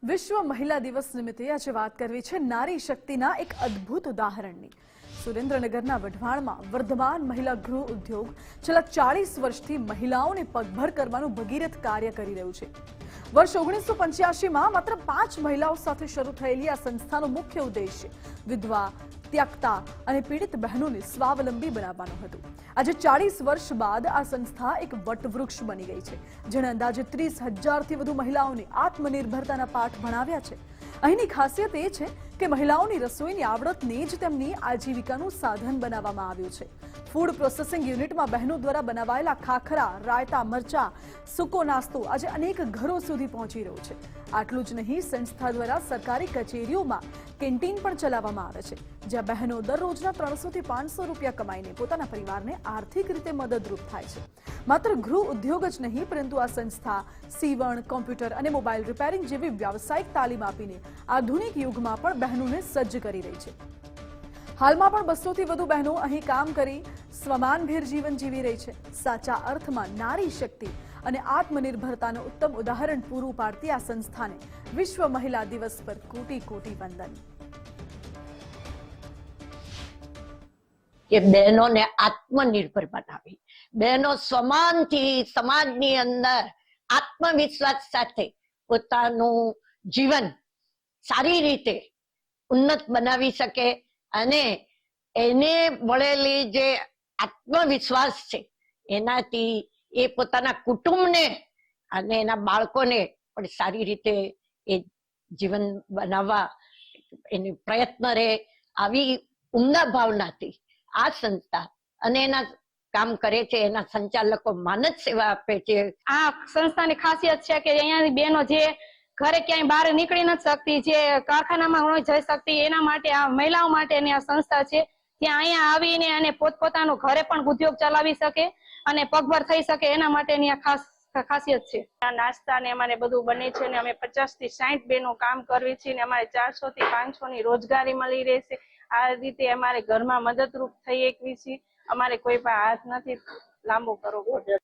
વિશ્વ મહિલા દિવસ નિમિત્તે આજે વાત કરવી છે નારી શક્તિના એક અદ્ભુત ઉદાહરણની। સુરેન્દ્રનગરના વઢવાણમાં વર્ધમાન મહિલા ગૃહ ઉદ્યોગ છેલ્લા 40 વર્ષથી મહિલાઓને પગભર કરવાનું ભગીરથ કાર્ય કરી રહ્યું છે। વર્ષ 1985માં માત્ર 5 મહિલાઓ સાથે શરૂ થયેલી આ સંસ્થાનો મુખ્ય ઉદ્દેશ્ય વિધવા, ત્યક્તા અને પીડિત બહેનોને સ્વાવલંબી બનાવવાનો હતો। આજે 40 વર્ષ બાદ આ સંસ્થા એક વટવૃક્ષ બની ગઈ છે, જેણે અંદાજે 30,000થી વધુ મહિલાઓને આત્મનિર્ભરતાના પાઠ ભણાવ્યા છે। અહીંની ખાસિયત એ છે કે મહિલાઓની રસોઈની આવડતને જ તેમની આજીવિકાનું સાધન બનાવવામાં આવ્યું છે। ફૂડ પ્રોસેસિંગ યુનિટમાં બહેનો દ્વારા બનાવાયેલા ખાખરા, રાયતા, મરચા, સૂકો નાસ્તો આજે અનેક ઘરો સુધી પહોંચી રહ્યો છે। આટલું જ નહીં, સંસ્થા દ્વારા સરકારી કચેરીઓમાં કેન્ટીન પણ ચલાવવામાં આવે છે, જ્યાં બહેનો દરરોજના 300થી 500 રૂપિયા કમાઈને પોતાના પરિવારને આર્થિક રીતે મદદરૂપ થાય છે। માત્ર ગૃહ ઉદ્યોગ જ નહીં, પરંતુ આ સંસ્થા સીવણ, કોમ્પ્યુટર અને મોબાઈલ રિપેરિંગ જેવી વ્યાવસાયિક તાલીમ આપીને આધુનિક યુગમાં પણ બહેનોને સજ્જ કરી રહી છે। હાલમાં પણ 200થી વધુ બહેનો અહીં કામ કરી સ્વમાનભેર જીવન જીવી રહી છે। સાચા અર્થમાં નારી શક્તિ અને આત્મનિર્ભરતાનું ઉત્તમ ઉદાહરણ પૂરું પાડતી આ સંસ્થાને વિશ્વ મહિલા દિવસ પર કોટી કોટી વંદન। કે બહેનોને આત્મનિર્ભર બનાવી, બહેનો સમાનથી સમાજની અંદર આત્મવિશ્વાસ સાથે પોતાનું જીવન સારી રીતે ઉન્નત બનાવી શકે અને એને મળેલી જે આત્મવિશ્વાસ છે એનાથી એ પોતાના કુટુંબને અને એના બાળકોને પણ સારી રીતે એ જીવન બનાવવા એની પ્રયત્ન રહે। આવી ઉમદા ભાવનાથી આ સંસ્થા અને એના કામ કરે છે, એના સંચાલકો માનદ સેવા આપે છે। આ સંસ્થાની ખાસિયત છે કે અહીંયાની બહેનો જે ઘરે ક્યાંય બહાર નીકળી નથી શકતી, જે કારખાનામાં ન જઈ શકતી, એના માટે આ મહિલાઓ માટેની આ સંસ્થા છે, ત્યાં અહીંયા આવીને અને પોતપોતાનું ઘરે પણ ઉદ્યોગ ચલાવી શકે અને પગભર થઈ શકે, એના માટેની આ ખાસિયત છે। આ નાસ્તા ને અમારે બધું બને છે ને અમે 50 થી 60 બહેનો કામ કરવી છે ને અમારે 400 થી 500 ની રોજગારી મળી રહેશે। આ રીતે અમારે ઘરમાં મદદરૂપ થઈ એકવી છે, અમારે કોઈ પણ હાથ નથી લાંબો કરવો પડે।